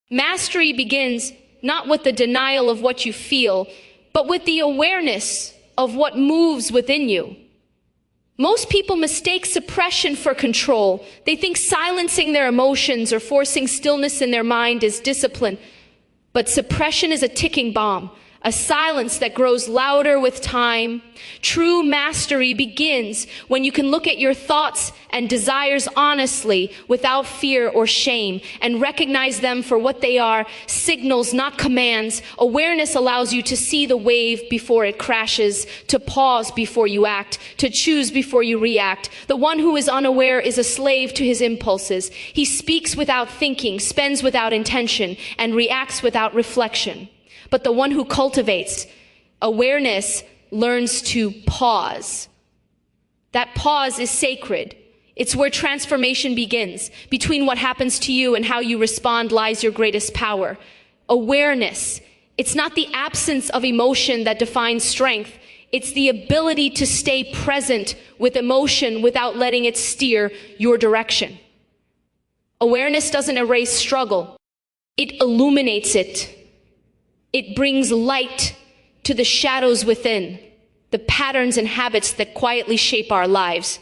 Mastery begins not with the denial of what you feel, but with the awareness of what moves within you. Most people mistake suppression for control. They think silencing their emotions or forcing stillness in their mind is discipline. But suppression is a ticking bomb, a silence that grows louder with time. True mastery begins when you can look at your thoughts and desires honestly without fear or shame and recognize them for what they are, signals, not commands. Awareness allows you to see the wave before it crashes, to pause before you act, to choose before you react. The one who is unaware is a slave to his impulses. He speaks without thinking, spends without intention, and reacts without reflection. But the one who cultivates awareness learns to pause. That pause is sacred. It's where transformation begins. Between what happens to you and how you respond lies your greatest power. Awareness. It's not the absence of emotion that defines strength. It's the ability to stay present with emotion without letting it steer your direction. Awareness doesn't erase struggle. It illuminates it. It brings light to the shadows within, the patterns and habits that quietly shape our lives.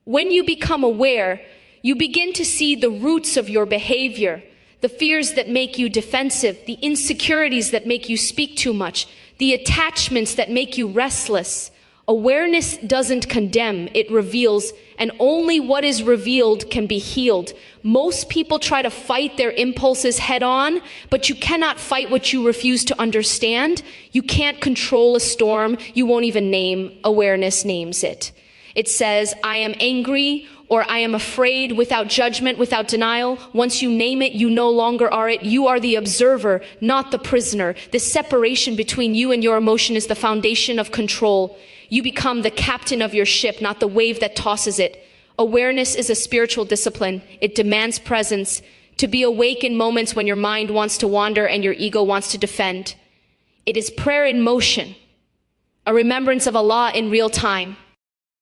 When you become aware, you begin to see the roots of your behavior, the fears that make you defensive, the insecurities that make you speak too much, the attachments that make you restless. Awareness doesn't condemn, it reveals, and only what is revealed can be healed. Most people try to fight their impulses head on, but you cannot fight what you refuse to understand. You can't control a storm you won't even name. Awareness names it. It says, I am angry, or I am afraid, without judgment, without denial. Once you name it, you no longer are it. You are the observer, not the prisoner. The separation between you and your emotion is the foundation of control. You become the captain of your ship, not the wave that tosses it. Awareness is a spiritual discipline. It demands presence, to be awake in moments when your mind wants to wander and your ego wants to defend. It is prayer in motion, a remembrance of Allah in real time.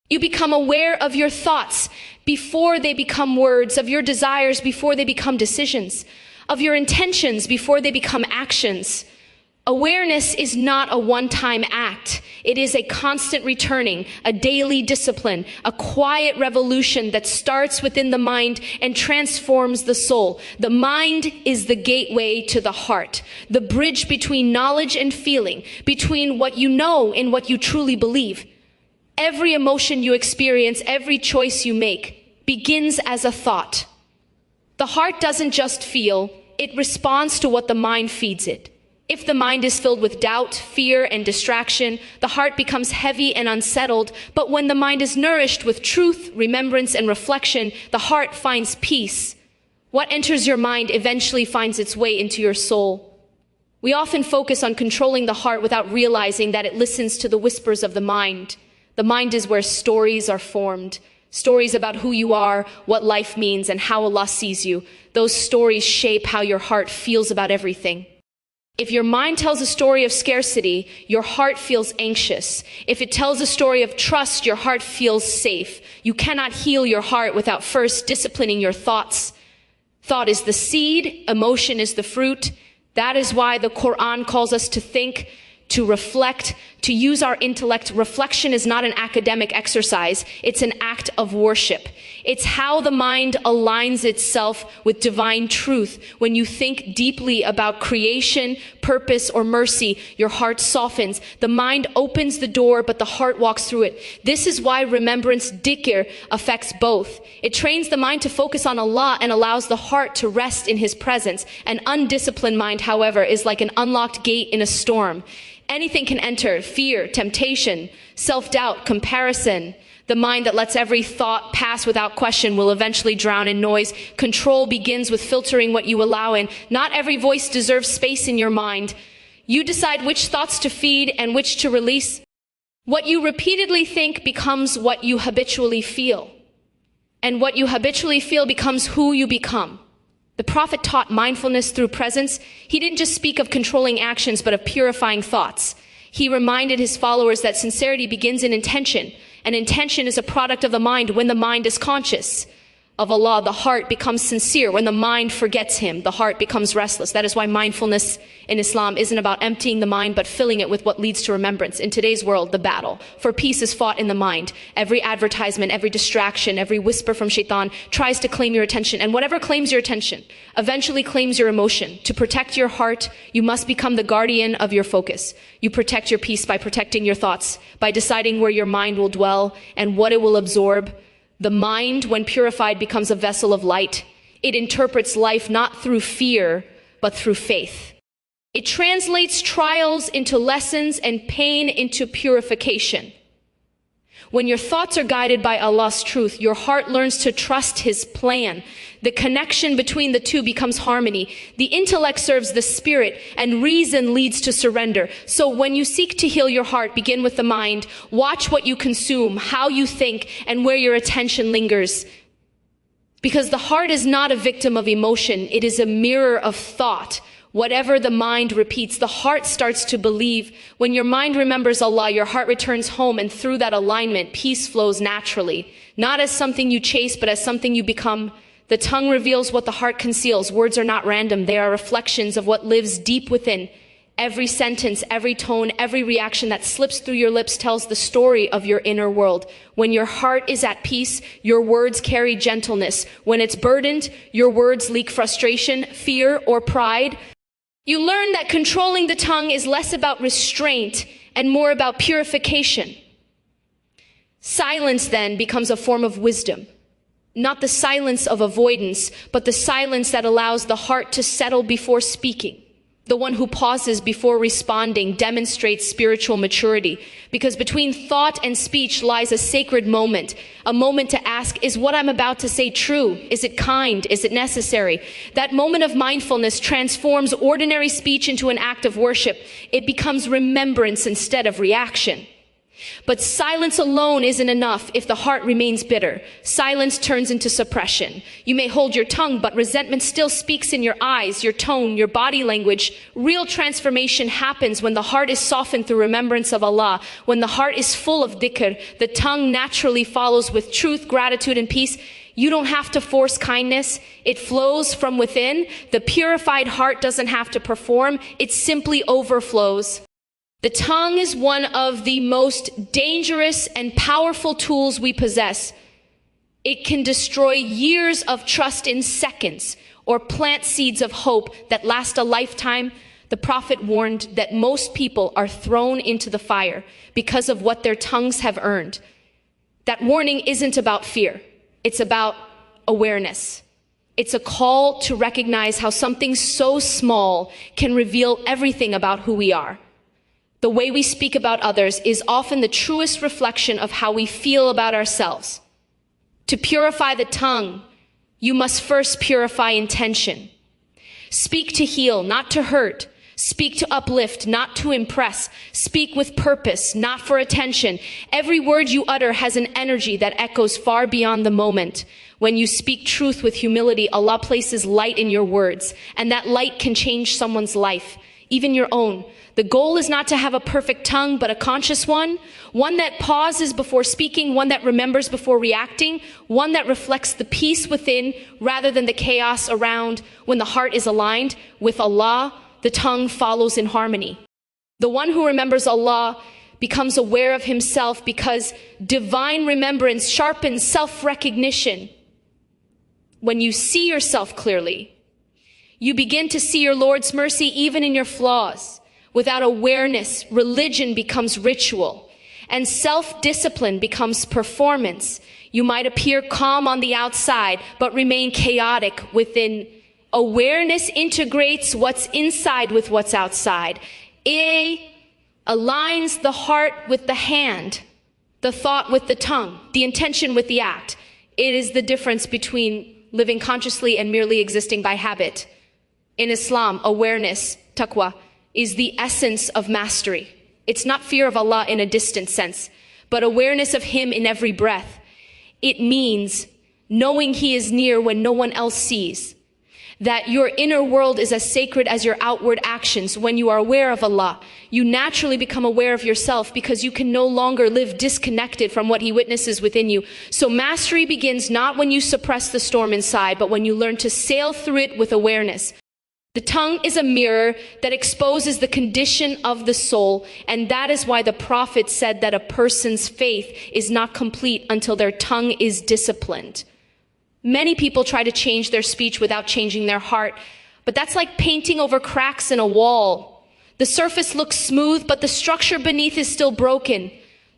You become aware of your thoughts before they become words, of your desires before they become decisions, of your intentions before they become actions. Awareness is not a one-time act. It is a constant returning, a daily discipline, a quiet revolution that starts within the mind and transforms the soul. The mind is the gateway to the heart, the bridge between knowledge and feeling, between what you know and what you truly believe. Every emotion you experience, every choice you make, begins as a thought. The heart doesn't just feel, it responds to what the mind feeds it. If the mind is filled with doubt, fear, and distraction, the heart becomes heavy and unsettled. But when the mind is nourished with truth, remembrance, and reflection, the heart finds peace. What enters your mind eventually finds its way into your soul. We often focus on controlling the heart without realizing that it listens to the whispers of the mind. The mind is where stories are formed. Stories about who you are, what life means, and how Allah sees you. Those stories shape how your heart feels about everything. If your mind tells a story of scarcity, your heart feels anxious. If it tells a story of trust, your heart feels safe. You cannot heal your heart without first disciplining your thoughts. Thought is the seed, emotion is the fruit. That is why the Quran calls us to think, to reflect, to use our intellect. Reflection is not an academic exercise. It's an act of worship. It's how the mind aligns itself with divine truth. When you think deeply about creation, purpose, or mercy, your heart softens. The mind opens the door, but the heart walks through it. This is why remembrance, dhikr, affects both. It trains the mind to focus on Allah and allows the heart to rest in His presence. An undisciplined mind, however, is like an unlocked gate in a storm. Anything can enter: fear, temptation, self-doubt, comparison. The mind that lets every thought pass without question will eventually drown in noise. Control begins with filtering what you allow in. Not every voice deserves space in your mind. You decide which thoughts to feed and which to release. What you repeatedly think becomes what you habitually feel. And what you habitually feel becomes who you become. The Prophet taught mindfulness through presence. He didn't just speak of controlling actions, but of purifying thoughts. He reminded his followers that sincerity begins in intention, and intention is a product of the mind when the mind is conscious. of Allah, the heart becomes sincere. When the mind forgets Him, the heart becomes restless. That is why mindfulness in Islam isn't about emptying the mind, but filling it with what leads to remembrance. In today's world, the battle for peace is fought in the mind. Every advertisement, every distraction, every whisper from shaitan tries to claim your attention. And whatever claims your attention eventually claims your emotion. To protect your heart, you must become the guardian of your focus. You protect your peace by protecting your thoughts, by deciding where your mind will dwell and what it will absorb. The mind, when purified, becomes a vessel of light. It interprets life not through fear, but through faith. It translates trials into lessons and pain into purification. When your thoughts are guided by Allah's truth, your heart learns to trust His plan. The connection between the two becomes harmony. The intellect serves the spirit, and reason leads to surrender. So when you seek to heal your heart, begin with the mind. Watch what you consume, how you think, and where your attention lingers. Because the heart is not a victim of emotion, it is a mirror of thought. Whatever the mind repeats, the heart starts to believe. When your mind remembers Allah, your heart returns home, and through that alignment, peace flows naturally. Not as something you chase, but as something you become. The tongue reveals what the heart conceals. Words are not random. They are reflections of what lives deep within. Every sentence, every tone, every reaction that slips through your lips tells the story of your inner world. When your heart is at peace, your words carry gentleness. When it's burdened, your words leak frustration, fear, or pride. You learn that controlling the tongue is less about restraint and more about purification. Silence then becomes a form of wisdom. Not the silence of avoidance, but the silence that allows the heart to settle before speaking. The one who pauses before responding demonstrates spiritual maturity, because between thought and speech lies a sacred moment, a moment to ask, is what I'm about to say true? Is it kind? Is it necessary? That moment of mindfulness transforms ordinary speech into an act of worship. It becomes remembrance instead of reaction. But silence alone isn't enough if the heart remains bitter. Silence turns into suppression. You may hold your tongue, but resentment still speaks in your eyes, your tone, your body language. Real transformation happens when the heart is softened through remembrance of Allah. When the heart is full of dhikr, the tongue naturally follows with truth, gratitude, and peace. You don't have to force kindness. It flows from within. The purified heart doesn't have to perform. It simply overflows. The tongue is one of the most dangerous and powerful tools we possess. It can destroy years of trust in seconds, or plant seeds of hope that last a lifetime. The Prophet warned that most people are thrown into the fire because of what their tongues have earned. That warning isn't about fear. It's about awareness. It's a call to recognize how something so small can reveal everything about who we are. The way we speak about others is often the truest reflection of how we feel about ourselves. To purify the tongue, you must first purify intention. Speak to heal, not to hurt. Speak to uplift, not to impress. Speak with purpose, not for attention. Every word you utter has an energy that echoes far beyond the moment. When you speak truth with humility, Allah places light in your words, and that light can change someone's life, even your own. The goal is not to have a perfect tongue, but a conscious one that pauses before speaking, one that remembers before reacting, one that reflects the peace within rather than the chaos around. When the heart is aligned with Allah, the tongue follows in harmony. The one who remembers Allah becomes aware of himself, because divine remembrance sharpens self-recognition. When you see yourself clearly, you begin to see your Lord's mercy even in your flaws. Without awareness, religion becomes ritual, and self-discipline becomes performance. You might appear calm on the outside, but remain chaotic within. Awareness integrates what's inside with what's outside. It aligns the heart with the hand, the thought with the tongue, the intention with the act. It is the difference between living consciously and merely existing by habit. In Islam, awareness, taqwa, is the essence of mastery. It's not fear of Allah in a distant sense, but awareness of Him in every breath. It means knowing He is near when no one else sees. that your inner world is as sacred as your outward actions. When you are aware of Allah, you naturally become aware of yourself because you can no longer live disconnected from what He witnesses within you. So mastery begins not when you suppress the storm inside, but when you learn to sail through it with awareness. The tongue is a mirror that exposes the condition of the soul, and that is why the Prophet said that a person's faith is not complete until their tongue is disciplined. Many people try to change their speech without changing their heart, but that's like painting over cracks in a wall. The surface looks smooth, but the structure beneath is still broken.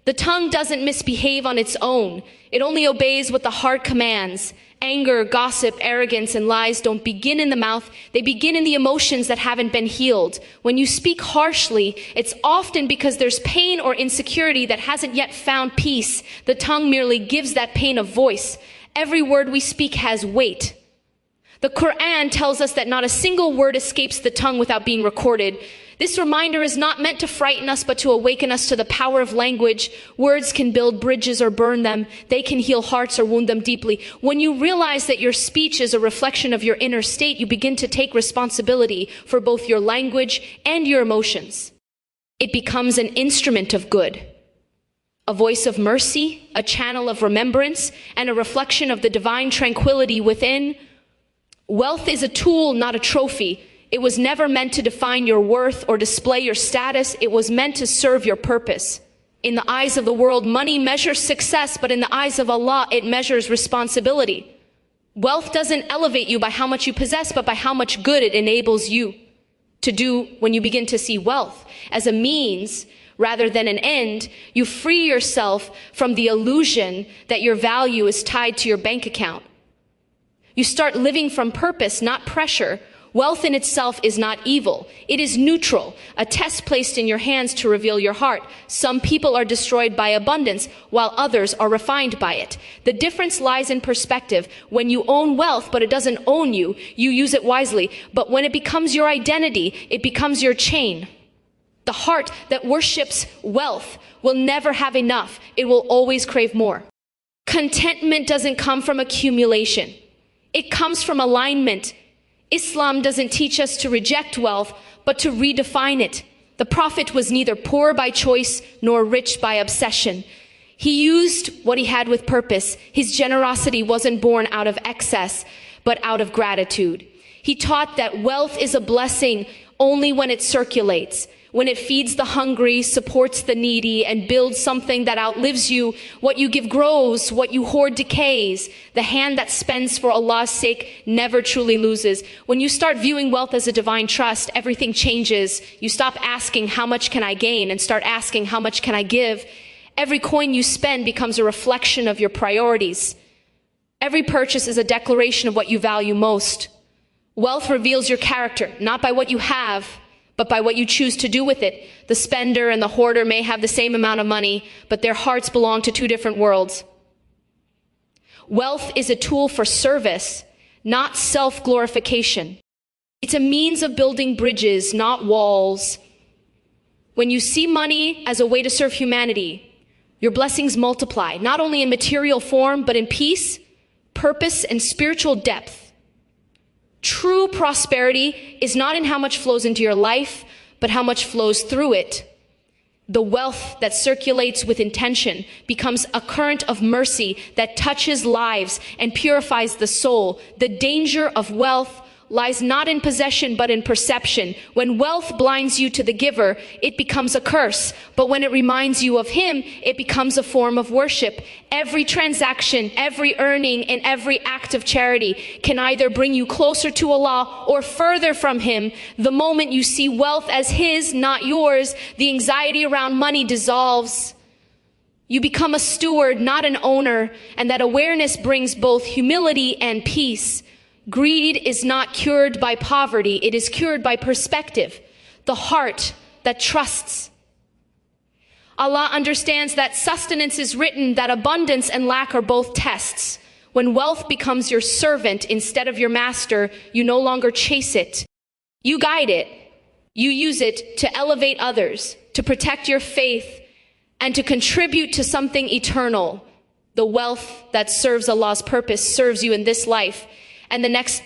The tongue doesn't misbehave on its own. It only obeys what the heart commands. Anger, gossip, arrogance, and lies don't begin in the mouth. They begin in the emotions that haven't been healed. When you speak harshly, it's often because there's pain or insecurity that hasn't yet found peace. The tongue merely gives that pain a voice. Every word we speak has weight. The Quran tells us that not a single word escapes the tongue without being recorded. This reminder is not meant to frighten us, but to awaken us to the power of language. Words can build bridges or burn them. They can heal hearts or wound them deeply. When you realize that your speech is a reflection of your inner state, you begin to take responsibility for both your language and your emotions. It becomes an instrument of good, a voice of mercy, a channel of remembrance, and a reflection of the divine tranquility within. Wealth is a tool, not a trophy. It was never meant to define your worth or display your status. It was meant to serve your purpose. In the eyes of the world, money measures success, but in the eyes of Allah, it measures responsibility. Wealth doesn't elevate you by how much you possess, but by how much good it enables you to do. When you begin to see wealth as a means rather than an end, you free yourself from the illusion that your value is tied to your bank account. You start living from purpose, not pressure. Wealth in itself is not evil. It is neutral, a test placed in your hands to reveal your heart. Some people are destroyed by abundance, while others are refined by it. The difference lies in perspective. When you own wealth, but it doesn't own you, you use it wisely. But when it becomes your identity, it becomes your chain. The heart that worships wealth will never have enough. It will always crave more. Contentment doesn't come from accumulation. It comes from alignment. Islam doesn't teach us to reject wealth, but to redefine it. The Prophet was neither poor by choice nor rich by obsession. He used what he had with purpose. His generosity wasn't born out of excess, but out of gratitude. He taught that wealth is a blessing only when it circulates, when it feeds the hungry, supports the needy, and builds something that outlives you. What you give grows, what you hoard decays. The hand that spends for Allah's sake never truly loses. When you start viewing wealth as a divine trust, everything changes. You stop asking, how much can I gain? And start asking, how much can I give? Every coin you spend becomes a reflection of your priorities. Every purchase is a declaration of what you value most. Wealth reveals your character, not by what you have, but by what you choose to do with it. The spender and the hoarder may have the same amount of money, but their hearts belong to two different worlds. Wealth is a tool for service, not self-glorification. It's a means of building bridges, not walls. When you see money as a way to serve humanity, your blessings multiply, not only in material form, but in peace, purpose, and spiritual depth. True prosperity is not in how much flows into your life, but how much flows through it. The wealth that circulates with intention becomes a current of mercy that touches lives and purifies the soul. The danger of wealth lies not in possession, but in perception. When wealth blinds you to the giver, it becomes a curse. But when it reminds you of Him, it becomes a form of worship. Every transaction, every earning, and every act of charity can either bring you closer to Allah or further from Him. The moment you see wealth as His, not yours, the anxiety around money dissolves. You become a steward, not an owner, and that awareness brings both humility and peace. Greed is not cured by poverty. It is cured by perspective, the heart that trusts. Allah understands that sustenance is written, that abundance and lack are both tests. When wealth becomes your servant instead of your master, you no longer chase it. You guide it. You use it to elevate others, to protect your faith, and to contribute to something eternal. The wealth that serves Allah's purpose serves you in this life and the next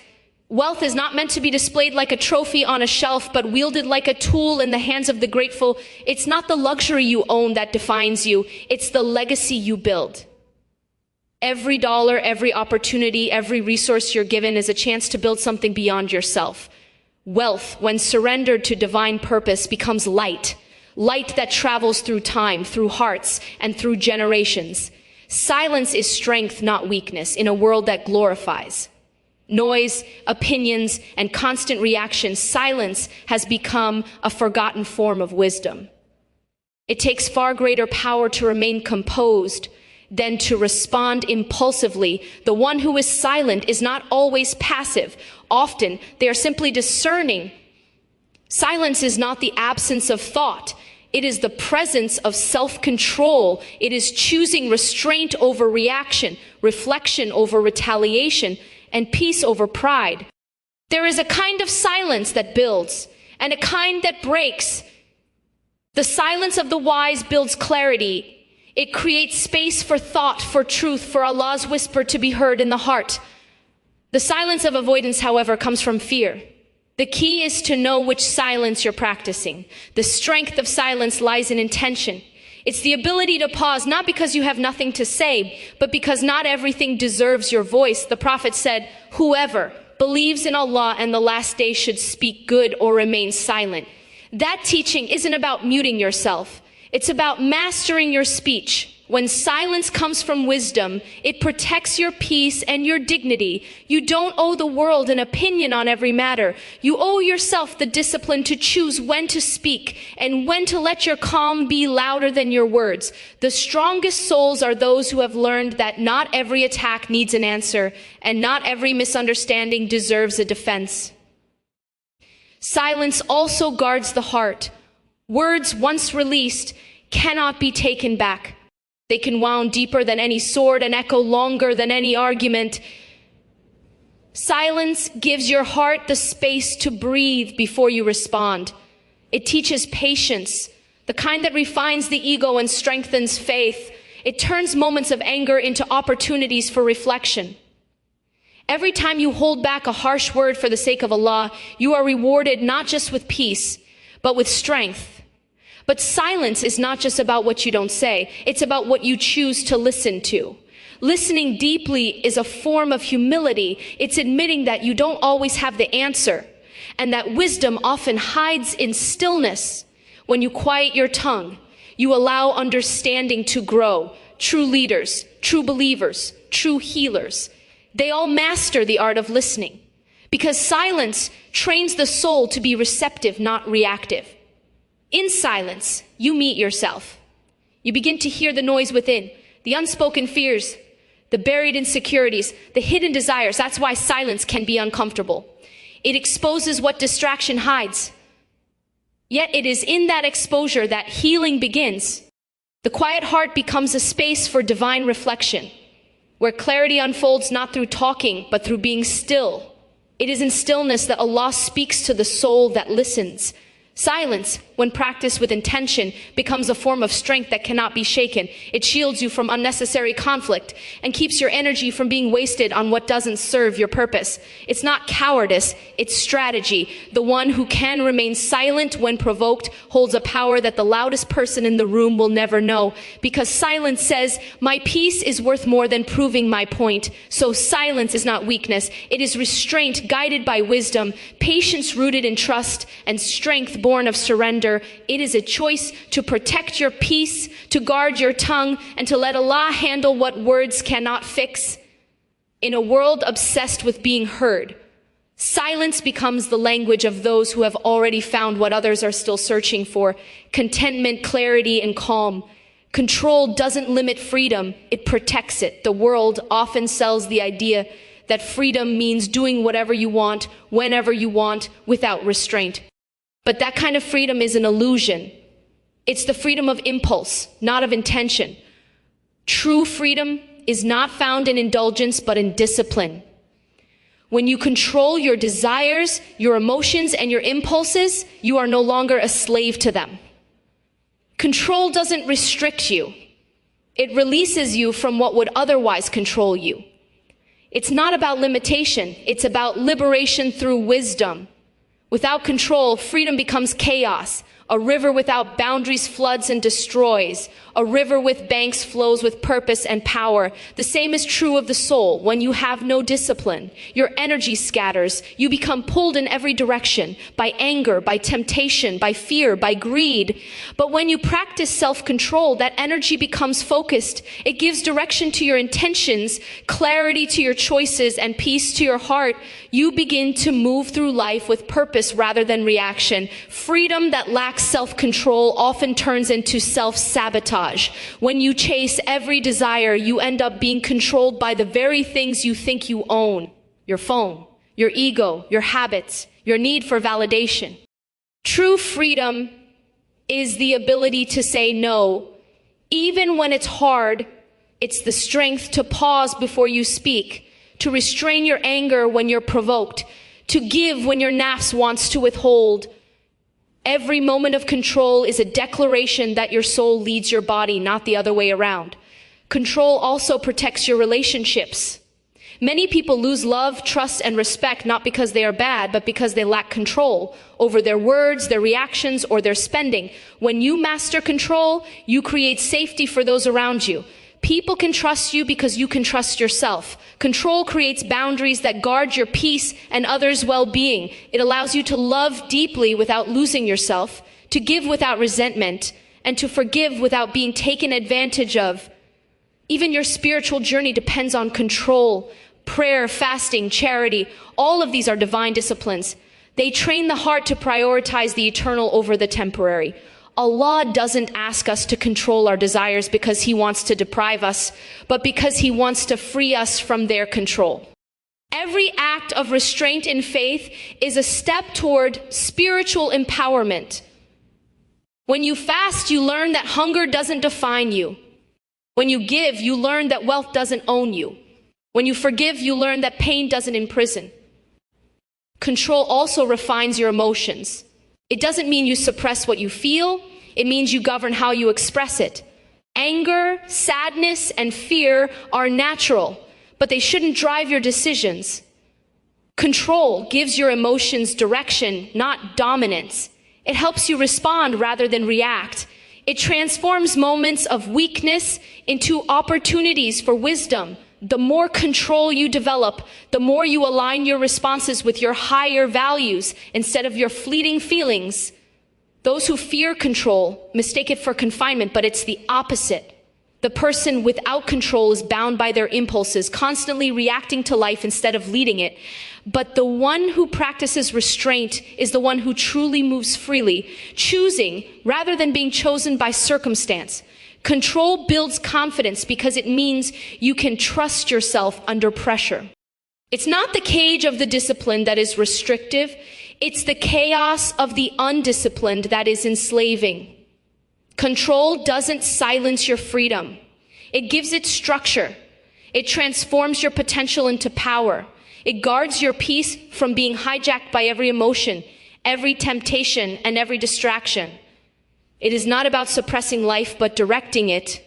Wealth is not meant to be displayed like a trophy on a shelf, but wielded like a tool in the hands of the grateful. It's not the luxury you own that defines you. It's the legacy you build. Every dollar, every opportunity, every resource you're given is a chance to build something beyond yourself. Wealth, when surrendered to divine purpose, becomes light. Light that travels through time, through hearts, and through generations. Silence is strength, not weakness, in a world that glorifies noise, opinions, and constant reaction. Silence has become a forgotten form of wisdom. It takes far greater power to remain composed than to respond impulsively. The one who is silent is not always passive. Often, they are simply discerning. Silence is not the absence of thought. It is the presence of self-control. It is choosing restraint over reaction, reflection over retaliation, and peace over pride. There is a kind of silence that builds, and a kind that breaks. The silence of the wise builds clarity. It creates space for thought, for truth, for Allah's whisper to be heard in the heart. The silence of avoidance, however, comes from fear. The key is to know which silence you're practicing. The strength of silence lies in intention. It's the ability to pause, not because you have nothing to say, but because not everything deserves your voice. The Prophet said, whoever believes in Allah and the last day should speak good or remain silent. That teaching isn't about muting yourself. It's about mastering your speech. When silence comes from wisdom, it protects your peace and your dignity. You don't owe the world an opinion on every matter. You owe yourself the discipline to choose when to speak and when to let your calm be louder than your words. The strongest souls are those who have learned that not every attack needs an answer, and not every misunderstanding deserves a defense. Silence also guards the heart. Words once released cannot be taken back. They can wound deeper than any sword and echo longer than any argument. Silence gives your heart the space to breathe before you respond. It teaches patience, the kind that refines the ego and strengthens faith. It turns moments of anger into opportunities for reflection. Every time you hold back a harsh word for the sake of Allah, you are rewarded not just with peace, but with strength. But silence is not just about what you don't say. It's about what you choose to listen to. Listening deeply is a form of humility. It's admitting that you don't always have the answer, and that wisdom often hides in stillness. When you quiet your tongue, you allow understanding to grow. True leaders, true believers, true healers, they all master the art of listening, because silence trains the soul to be receptive, not reactive. In silence, you meet yourself. You begin to hear the noise within, the unspoken fears, the buried insecurities, the hidden desires. That's why silence can be uncomfortable. It exposes what distraction hides. Yet it is in that exposure that healing begins. The quiet heart becomes a space for divine reflection, where clarity unfolds not through talking, but through being still. It is in stillness that Allah speaks to the soul that listens. Silence, when practiced with intention, becomes a form of strength that cannot be shaken. It shields you from unnecessary conflict and keeps your energy from being wasted on what doesn't serve your purpose. It's not cowardice, it's strategy. The one who can remain silent when provoked holds a power that the loudest person in the room will never know, because silence says, my peace is worth more than proving my point. So silence is not weakness. It is restraint guided by wisdom, patience rooted in trust, and strength born of surrender. It is a choice to protect your peace, to guard your tongue, and to let Allah handle what words cannot fix. In a world obsessed with being heard, silence becomes the language of those who have already found what others are still searching for: contentment, clarity, and calm. Control doesn't limit freedom, it protects it. The world often sells the idea that freedom means doing whatever you want, whenever you want, without restraint. But that kind of freedom is an illusion. It's the freedom of impulse, not of intention. True freedom is not found in indulgence, but in discipline. When you control your desires, your emotions, and your impulses, you are no longer a slave to them. Control doesn't restrict you. It releases you from what would otherwise control you. It's not about limitation. It's about liberation through wisdom. Without control, freedom becomes chaos. A river without boundaries floods and destroys. A river with banks flows with purpose and power. The same is true of the soul. When you have no discipline, your energy scatters. You become pulled in every direction by anger, by temptation, by fear, by greed. But when you practice self-control, that energy becomes focused. It gives direction to your intentions, clarity to your choices, and peace to your heart. You begin to move through life with purpose rather than reaction. Freedom that lacks self-control often turns into self-sabotage. When you chase every desire, you end up being controlled by the very things you think you own. Your phone, your ego, your habits, your need for validation. True freedom is the ability to say no, even when it's hard. It's the strength to pause before you speak, to restrain your anger when you're provoked, to give when your nafs wants to withhold. Every moment of control is a declaration that your soul leads your body, not the other way around. Control also protects your relationships. Many people lose love, trust, and respect not because they are bad, but because they lack control over their words, their reactions, or their spending. When you master control, you create safety for those around you. People can trust you because you can trust yourself. Control creates boundaries that guard your peace and others' well-being. It allows you to love deeply without losing yourself, to give without resentment, and to forgive without being taken advantage of. Even your spiritual journey depends on control. Prayer, fasting, charity, all of these are divine disciplines. They train the heart to prioritize the eternal over the temporary. Allah doesn't ask us to control our desires because He wants to deprive us, but because He wants to free us from their control. Every act of restraint in faith is a step toward spiritual empowerment. When you fast, you learn that hunger doesn't define you. When you give, you learn that wealth doesn't own you. When you forgive, you learn that pain doesn't imprison. Control also refines your emotions. It doesn't mean you suppress what you feel. It means you govern how you express it. Anger, sadness, and fear are natural, but they shouldn't drive your decisions. Control gives your emotions direction, not dominance. It helps you respond rather than react. It transforms moments of weakness into opportunities for wisdom. The more control you develop, the more you align your responses with your higher values instead of your fleeting feelings. Those who fear control mistake it for confinement, but it's the opposite. The person without control is bound by their impulses, constantly reacting to life instead of leading it. But the one who practices restraint is the one who truly moves freely, choosing rather than being chosen by circumstance. Control builds confidence because it means you can trust yourself under pressure. It's not the cage of the disciplined that is restrictive. It's the chaos of the undisciplined that is enslaving. Control doesn't silence your freedom. It gives it structure. It transforms your potential into power. It guards your peace from being hijacked by every emotion, every temptation, and every distraction. It is not about suppressing life, but directing it.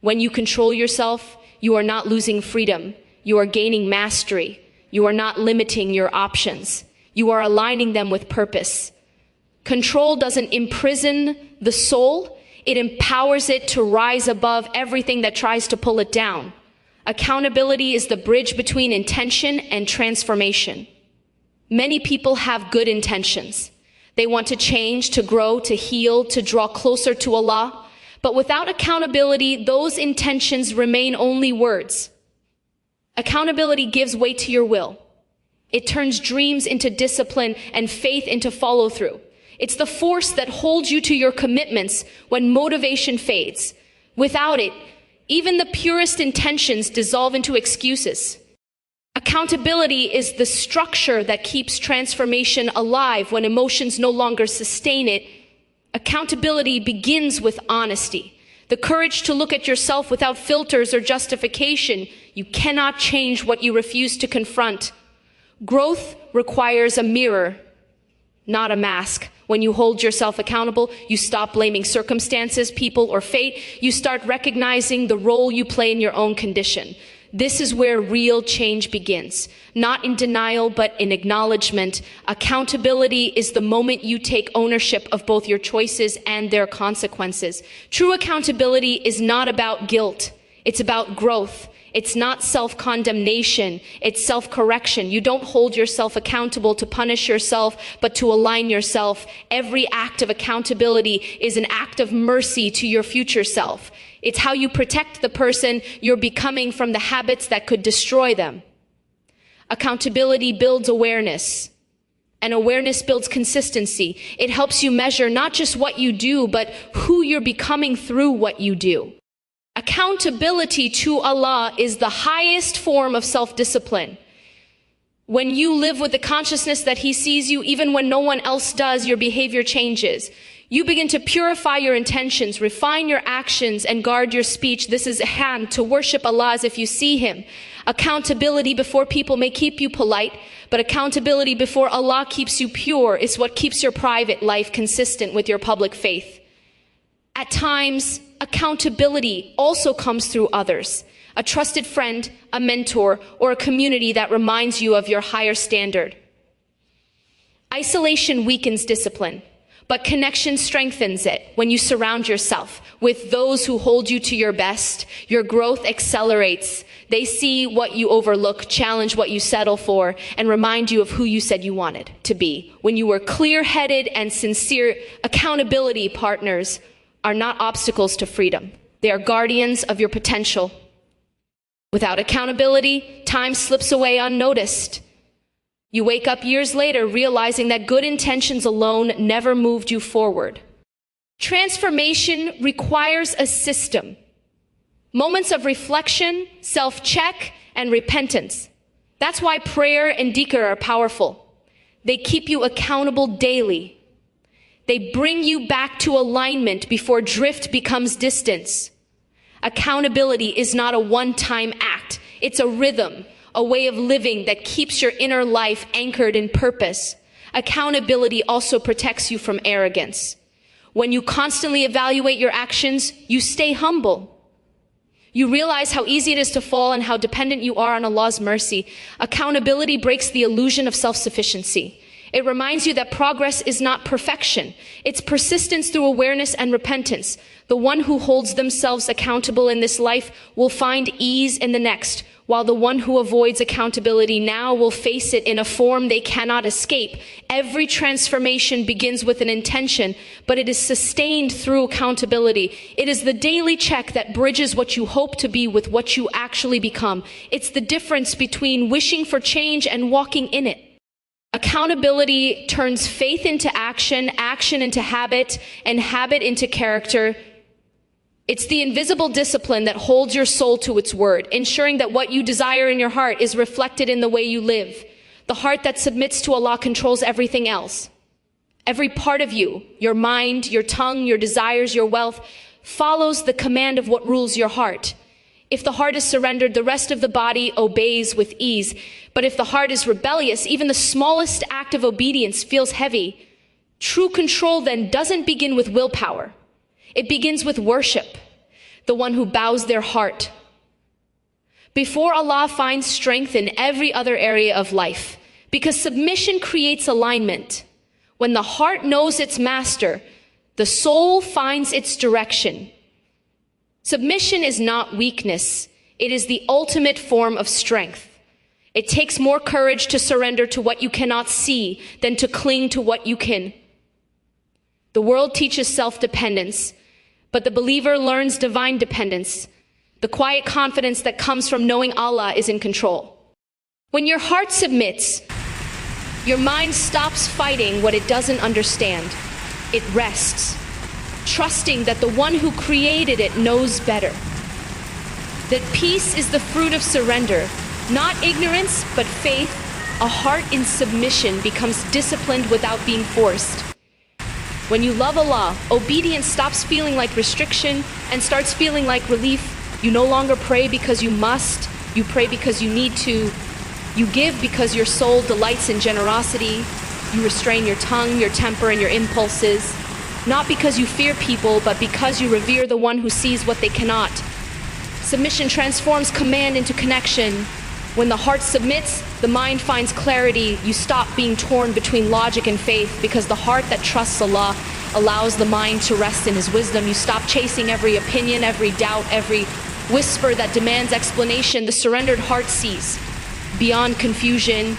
When you control yourself, you are not losing freedom. You are gaining mastery. You are not limiting your options. You are aligning them with purpose. Control doesn't imprison the soul. It empowers it to rise above everything that tries to pull it down. Accountability is the bridge between intention and transformation. Many people have good intentions. They want to change, to grow, to heal, to draw closer to Allah. But without accountability, those intentions remain only words. Accountability gives weight to your will. It turns dreams into discipline and faith into follow-through. It's the force that holds you to your commitments when motivation fades. Without it, even the purest intentions dissolve into excuses. Accountability is the structure that keeps transformation alive when emotions no longer sustain it. Accountability begins with honesty, the courage to look at yourself without filters or justification. You cannot change what you refuse to confront. Growth requires a mirror, not a mask. When you hold yourself accountable, you stop blaming circumstances, people, or fate. You start recognizing the role you play in your own condition. This is where real change begins. Not in denial, but in acknowledgement. Accountability is the moment you take ownership of both your choices and their consequences. True accountability is not about guilt. It's about growth. It's not self-condemnation. It's self-correction. You don't hold yourself accountable to punish yourself, but to align yourself. Every act of accountability is an act of mercy to your future self. It's how you protect the person you're becoming from the habits that could destroy them. Accountability builds awareness, and awareness builds consistency. It helps you measure not just what you do, but who you're becoming through what you do. Accountability to Allah is the highest form of self-discipline. When you live with the consciousness that He sees you, even when no one else does, your behavior changes. You begin to purify your intentions, refine your actions, and guard your speech. This is a hand to worship Allah as if you see Him. Accountability before people may keep you polite, but accountability before Allah keeps you pure is what keeps your private life consistent with your public faith. At times, accountability also comes through others. A trusted friend, a mentor, or a community that reminds you of your higher standard. Isolation weakens discipline, but connection strengthens it. When you surround yourself with those who hold you to your best, your growth accelerates. They see what you overlook, challenge what you settle for, and remind you of who you said you wanted to be. When you were clear-headed and sincere, accountability partners are not obstacles to freedom. They are guardians of your potential. Without accountability, time slips away unnoticed. You wake up years later realizing that good intentions alone never moved you forward. Transformation requires a system. Moments of reflection, self-check, and repentance. That's why prayer and dhikr are powerful. They keep you accountable daily. They bring you back to alignment before drift becomes distance. Accountability is not a one-time act. It's a rhythm, a way of living that keeps your inner life anchored in purpose. Accountability also protects you from arrogance. When you constantly evaluate your actions, you stay humble. You realize how easy it is to fall and how dependent you are on Allah's mercy. Accountability breaks the illusion of self-sufficiency. It reminds you that progress is not perfection. It's persistence through awareness and repentance. The one who holds themselves accountable in this life will find ease in the next, while the one who avoids accountability now will face it in a form they cannot escape. Every transformation begins with an intention, but it is sustained through accountability. It is the daily check that bridges what you hope to be with what you actually become. It's the difference between wishing for change and walking in it. Accountability turns faith into action, action into habit, and habit into character. It's the invisible discipline that holds your soul to its word, ensuring that what you desire in your heart is reflected in the way you live. The heart that submits to Allah controls everything else. Every part of you, your mind, your tongue, your desires, your wealth, follows the command of what rules your heart. If the heart is surrendered, the rest of the body obeys with ease. But if the heart is rebellious, even the smallest act of obedience feels heavy. True control then doesn't begin with willpower. It begins with worship, the one who bows their heart. Before Allah finds strength in every other area of life, because submission creates alignment. When the heart knows its master, the soul finds its direction. Submission is not weakness. It is the ultimate form of strength. It takes more courage to surrender to what you cannot see than to cling to what you can. The world teaches self-dependence, but the believer learns divine dependence. The quiet confidence that comes from knowing Allah is in control. When your heart submits, your mind stops fighting what it doesn't understand. It rests, trusting that the one who created it knows better. That peace is the fruit of surrender, not ignorance, but faith. A heart in submission becomes disciplined without being forced. When you love Allah, obedience stops feeling like restriction and starts feeling like relief. You no longer pray because you must, you pray because you need to. You give because your soul delights in generosity. You restrain your tongue, your temper, and your impulses. Not because you fear people, but because you revere the one who sees what they cannot. Submission transforms command into connection. When the heart submits, the mind finds clarity. You stop being torn between logic and faith, because the heart that trusts Allah allows the mind to rest in His wisdom. You stop chasing every opinion, every doubt, every whisper that demands explanation. The surrendered heart sees beyond confusion.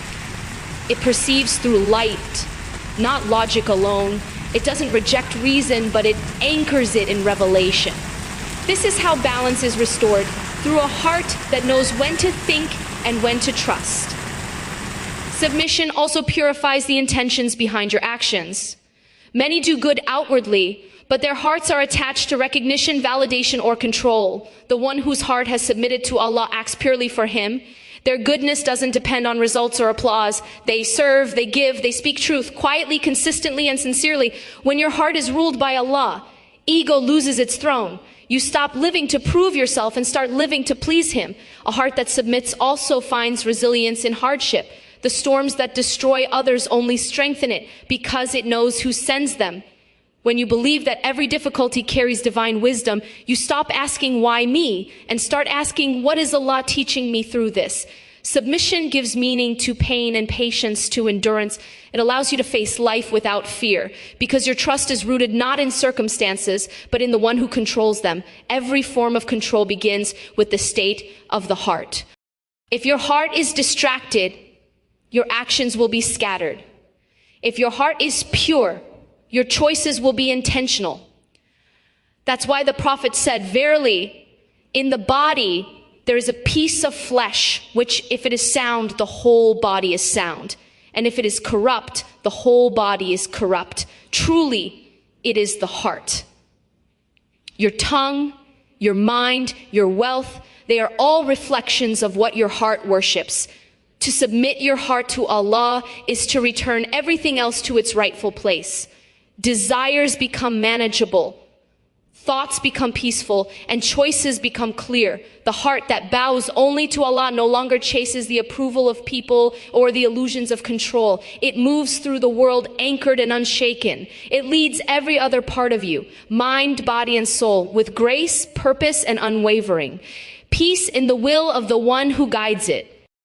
It perceives through light, not logic alone. It doesn't reject reason, but it anchors it in revelation. This is how balance is restored, through a heart that knows when to think and when to trust. Submission also purifies the intentions behind your actions. Many do good outwardly, but their hearts are attached to recognition, validation, or control. The one whose heart has submitted to Allah acts purely for Him. Their goodness doesn't depend on results or applause. They serve, they give, they speak truth quietly, consistently, and sincerely. When your heart is ruled by Allah, ego loses its throne. You stop living to prove yourself and start living to please Him. A heart that submits also finds resilience in hardship. The storms that destroy others only strengthen it, because it knows who sends them. When you believe that every difficulty carries divine wisdom, you stop asking, why me? And start asking, what is Allah teaching me through this? Submission gives meaning to pain and patience to endurance. It allows you to face life without fear, because your trust is rooted not in circumstances, but in the one who controls them. Every form of control begins with the state of the heart. If your heart is distracted, your actions will be scattered. If your heart is pure, your choices will be intentional. That's why the Prophet said, verily, in the body, there is a piece of flesh, which if it is sound, the whole body is sound. And if it is corrupt, the whole body is corrupt. Truly, it is the heart. Your tongue, your mind, your wealth, they are all reflections of what your heart worships. To submit your heart to Allah is to return everything else to its rightful place. Desires become manageable. Thoughts become peaceful, and choices become clear. The heart that bows only to Allah no longer chases the approval of people or the illusions of control. It moves through the world anchored and unshaken. It leads every other part of you, mind, body, and soul, with grace, purpose, and unwavering. Peace in the will of the one who guides it.